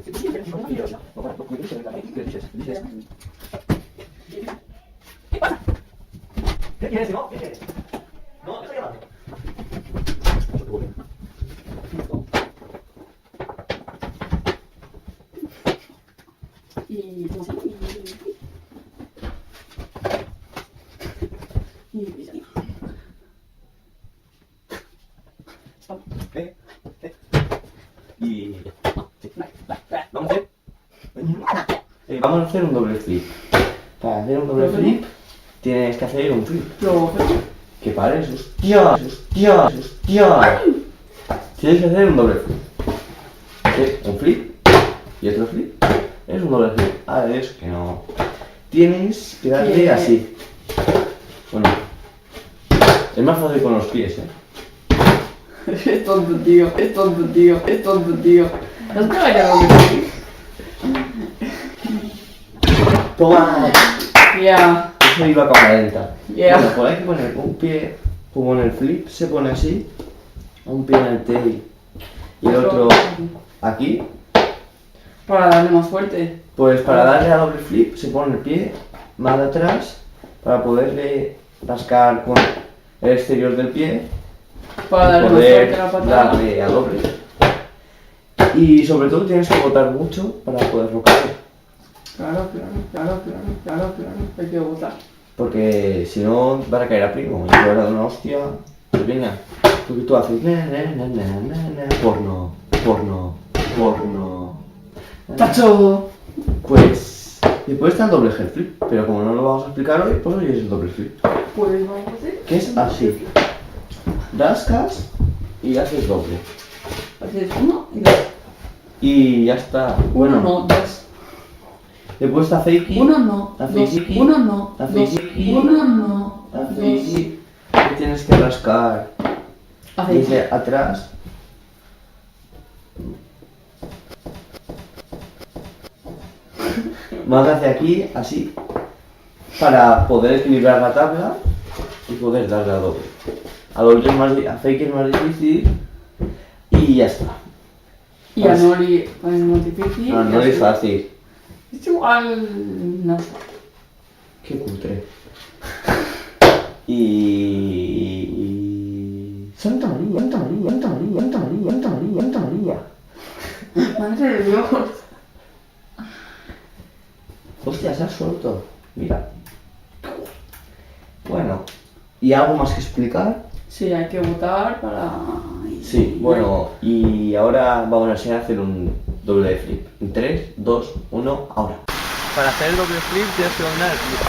¿Qué quieres, no? ¿Qué quieres? No, deja llamando. Y ¿cómo se llama? Y ya. Stop. Y vamos a hacer. Vamos a hacer un doble flip. Para hacer un doble flip tienes que hacer un flip. Que pares, hostia, hostia, hostia. Tienes que hacer un doble flip. Un flip y otro flip. Es un doble flip. Ah, es que no. Tienes que darle así. Bueno, es más fácil con los pies, Es tonto, tío, es tonto, tío, es tonto, tío. ¿No has pegado ya doble flip? Toma. Ya. Eso iba a cámara lenta. Yeah. Bueno, pues hay que poner un pie, como en el flip se pone así, un pie en el tail y el otro aquí. Para darle más fuerte. Pues para darle a doble flip se pone el pie más de atrás para poderle rascar con el exterior del pie Para y darle más poder fuerte a la patada. darle a doble. Y sobre todo tienes que botar mucho para poderlo coger. Claro. Hay que botar. Porque si no van a caer a primo y te van a dar una hostia. Pues venga, porque tú haces porno. ¡Tacho! Pues después está el doble head flip, pero como no lo vamos a explicar hoy, pues hoy es el doble flip. Pues vamos a hacer. Que es así. Rascas y haces doble. Haces uno y dos. Y ya está. Uno no, dos. Después está fakey. Uno no, Hace dos. iki. Uno no, Hace dos. iki. Uno no, Haces dos. y tienes que rascar Haces desde atrás. Más hacia aquí, así, para poder equilibrar la tabla y poder darle a doble. A doble es más, a fake es más difícil y ya está. Y a Nori pues es muy difícil. No, no es fácil. Es igual. No. Qué cutre. Y... Santa María, Santa María, Santa María, Santa María, Santa María, Santa María. Madre de Dios. Hostia, se ha suelto. Mira. Bueno, ¿y algo más que explicar? Sí, hay que votar para. Sí, bueno, y ahora vamos a enseñar a hacer un doble flip. En 3, 2, 1, ahora. Para hacer el doble flip tienes que dominar el flip.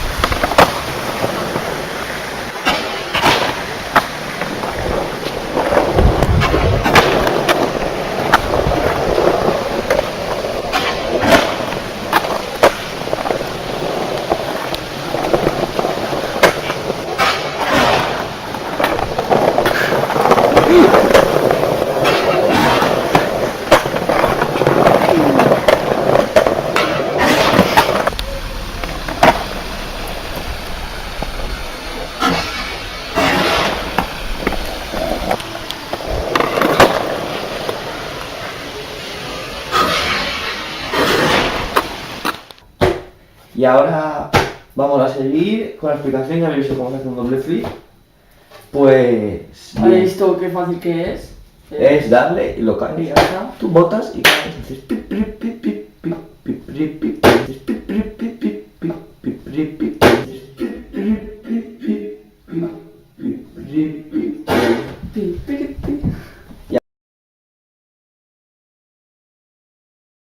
Y ahora vamos a seguir con la explicación. Ya habéis visto cómo se hace un doble flip. Pues... ¿Habéis visto qué fácil que es? Es darle y lo caes y ya está. Tú botas y caes. Haces pip, pip, pip, pip, pip, pip, pip, pip, haces pip, pip, pip, pip, pip, pip, pip, pip,